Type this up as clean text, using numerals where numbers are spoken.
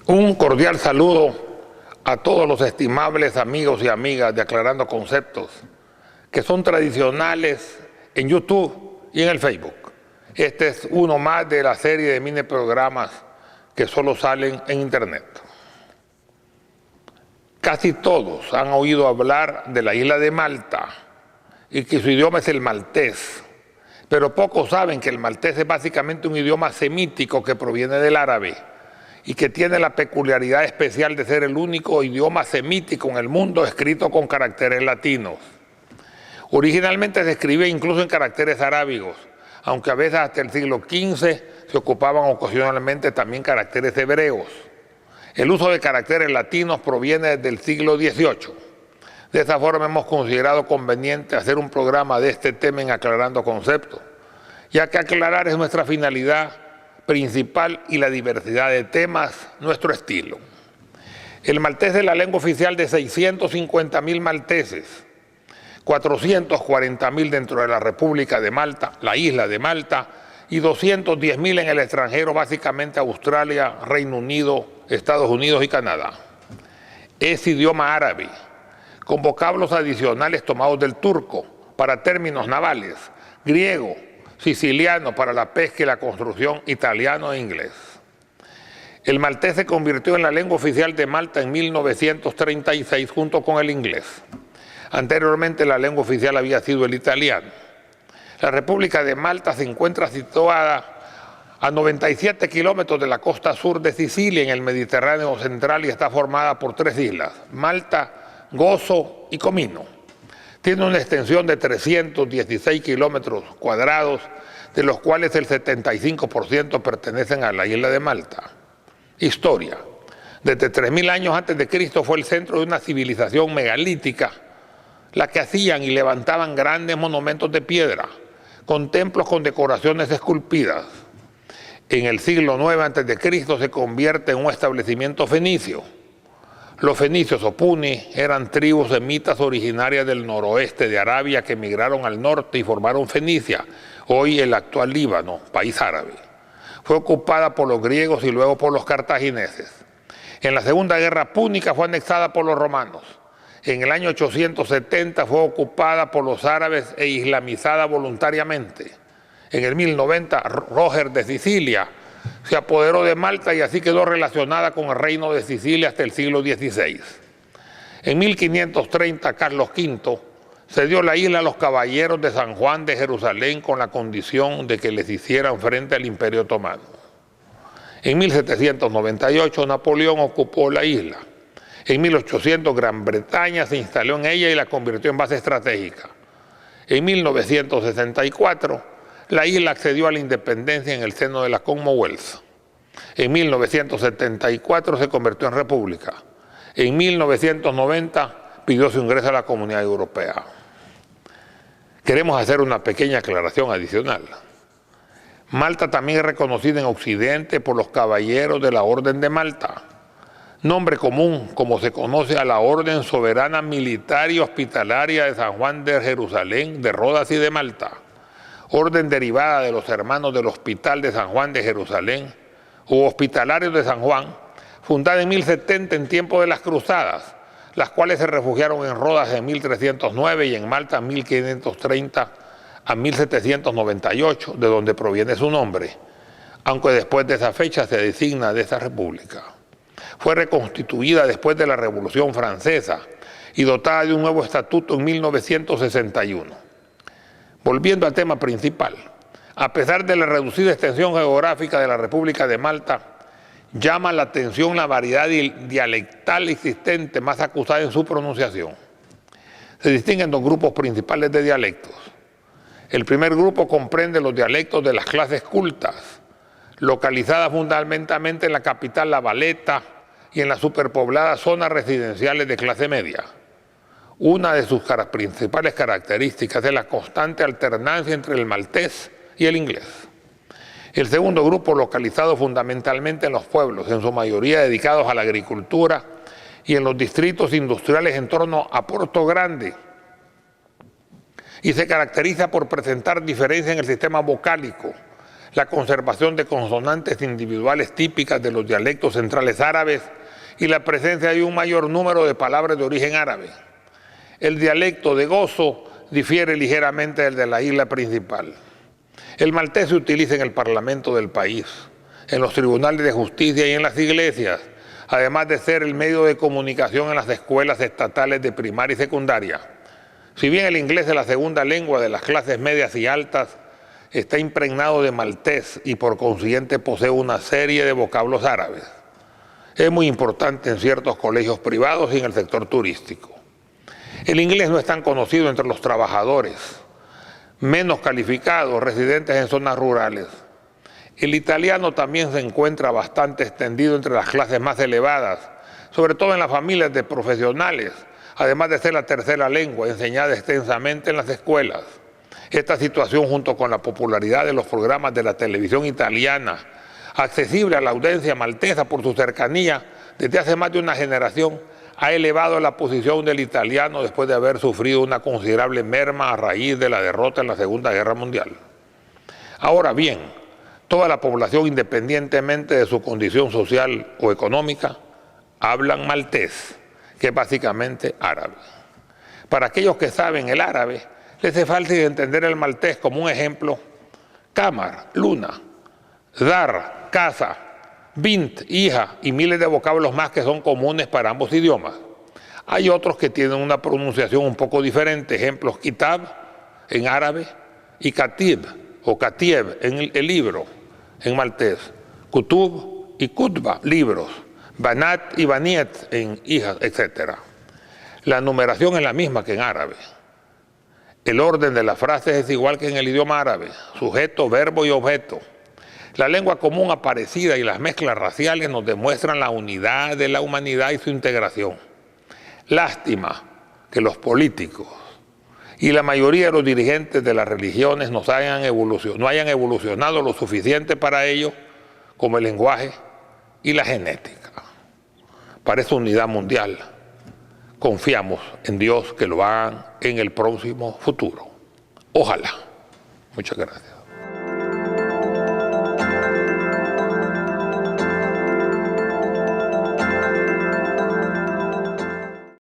Un cordial saludo a todos los estimables amigos y amigas de Aclarando Conceptos, que son tradicionales en YouTube y en el Facebook. Este es uno más de la serie de mini programas que solo salen en Internet. Casi todos han oído hablar de la isla de Malta y que su idioma es el maltés, pero pocos saben que el maltés es básicamente un idioma semítico que proviene del árabe y que tiene la peculiaridad especial de ser el único idioma semítico en el mundo escrito con caracteres latinos. Originalmente se escribía incluso en caracteres arábigos, aunque a veces hasta el siglo XV se ocupaban ocasionalmente también caracteres hebreos. El uso de caracteres latinos proviene desde el siglo XVIII. De esa forma hemos considerado conveniente hacer un programa de este tema en Aclarando Conceptos, ya que aclarar es nuestra finalidad principal y la diversidad de temas, nuestro estilo. El maltés es la lengua oficial de 650.000 malteses, 440.000 dentro de la República de Malta, la isla de Malta, y 210.000 en el extranjero, básicamente Australia, Reino Unido, Estados Unidos y Canadá. Es idioma árabe, con vocablos adicionales tomados del turco para términos navales, griego, siciliano para la pesca y la construcción, italiano e inglés. El maltés se convirtió en la lengua oficial de Malta en 1936 junto con el inglés. Anteriormente la lengua oficial había sido el italiano. La República de Malta se encuentra situada a 97 kilómetros de la costa sur de Sicilia en el Mediterráneo central y está formada por 3 islas, Malta, Gozo y Comino. Tiene una extensión de 316 kilómetros cuadrados, de los cuales el 75% pertenecen a la isla de Malta. Historia. Desde 3000 años antes de Cristo fue el centro de una civilización megalítica, la que hacían y levantaban grandes monumentos de piedra, con templos con decoraciones esculpidas. En el siglo IX antes de Cristo se convierte en un establecimiento fenicio. Los fenicios o puni eran tribus semitas originarias del noroeste de Arabia que emigraron al norte y formaron Fenicia, hoy el actual Líbano, país árabe. Fue ocupada por los griegos y luego por los cartagineses. En la Segunda Guerra Púnica fue anexada por los romanos. En el año 870 fue ocupada por los árabes e islamizada voluntariamente. En el 1090, Roger de Sicilia se apoderó de Malta y así quedó relacionada con el reino de Sicilia hasta el siglo XVI. En 1530, Carlos V cedió la isla a los caballeros de San Juan de Jerusalén con la condición de que les hicieran frente al Imperio Otomano. En 1798, Napoleón ocupó la isla. En 1800, Gran Bretaña se instaló en ella y la convirtió en base estratégica. En 1964, la isla accedió a la independencia en el seno de la Commonwealth. En 1974 se convirtió en república. En 1990 pidió su ingreso a la Comunidad Europea. Queremos hacer una pequeña aclaración adicional. Malta también es reconocida en Occidente por los caballeros de la Orden de Malta, nombre común como se conoce a la Orden Soberana Militar y Hospitalaria de San Juan de Jerusalén, de Rodas y de Malta. Orden derivada de los hermanos del Hospital de San Juan de Jerusalén u Hospitalarios de San Juan, fundada en 1070 en tiempo de las Cruzadas, las cuales se refugiaron en Rodas en 1309 y en Malta en 1530 a 1798, de donde proviene su nombre, aunque después de esa fecha se designa de esa república. Fue reconstituida después de la Revolución Francesa y dotada de un nuevo estatuto en 1961. Volviendo al tema principal, a pesar de la reducida extensión geográfica de la República de Malta, llama la atención la variedad dialectal existente más acusada en su pronunciación. Se distinguen 2 grupos principales de dialectos. El primer grupo comprende los dialectos de las clases cultas, localizadas fundamentalmente en la capital La Valeta y en las superpobladas zonas residenciales de clase media. Una de sus principales características es la constante alternancia entre el maltés y el inglés. El segundo grupo, localizado fundamentalmente en los pueblos, en su mayoría dedicados a la agricultura y en los distritos industriales en torno a Porto Grande, y se caracteriza por presentar diferencias en el sistema vocálico, la conservación de consonantes individuales típicas de los dialectos centrales árabes y la presencia de un mayor número de palabras de origen árabe. El dialecto de Gozo difiere ligeramente del de la isla principal. El maltés se utiliza en el parlamento del país, en los tribunales de justicia y en las iglesias, además de ser el medio de comunicación en las escuelas estatales de primaria y secundaria. Si bien el inglés es la segunda lengua de las clases medias y altas, está impregnado de maltés y por consiguiente posee una serie de vocablos árabes. Es muy importante en ciertos colegios privados y en el sector turístico. El inglés no es tan conocido entre los trabajadores, menos calificados, residentes en zonas rurales. El italiano también se encuentra bastante extendido entre las clases más elevadas, sobre todo en las familias de profesionales, además de ser la tercera lengua enseñada extensamente en las escuelas. Esta situación, junto con la popularidad de los programas de la televisión italiana, accesible a la audiencia maltesa por su cercanía desde hace más de una generación, ha elevado la posición del italiano después de haber sufrido una considerable merma a raíz de la derrota en la Segunda Guerra Mundial. Ahora bien, toda la población, independientemente de su condición social o económica, hablan maltés, que es básicamente árabe. Para aquellos que saben el árabe, les hace falta entender el maltés como un ejemplo: cámara, luna, dar, casa, bint, hija y miles de vocablos más que son comunes para ambos idiomas. Hay otros que tienen una pronunciación un poco diferente, ejemplos: kitab en árabe y katib o katieb en el libro en maltés, kutub y kutba, libros, banat y baniet en hijas, etc. La numeración es la misma que en árabe. El orden de las frases es igual que en el idioma árabe: sujeto, verbo y objeto. La lengua común aparecida y las mezclas raciales nos demuestran la unidad de la humanidad y su integración. Lástima que los políticos y la mayoría de los dirigentes de las religiones no hayan evolucionado lo suficiente para ello, como el lenguaje y la genética. Para esa unidad mundial, confiamos en Dios que lo hagan en el próximo futuro. Ojalá. Muchas gracias.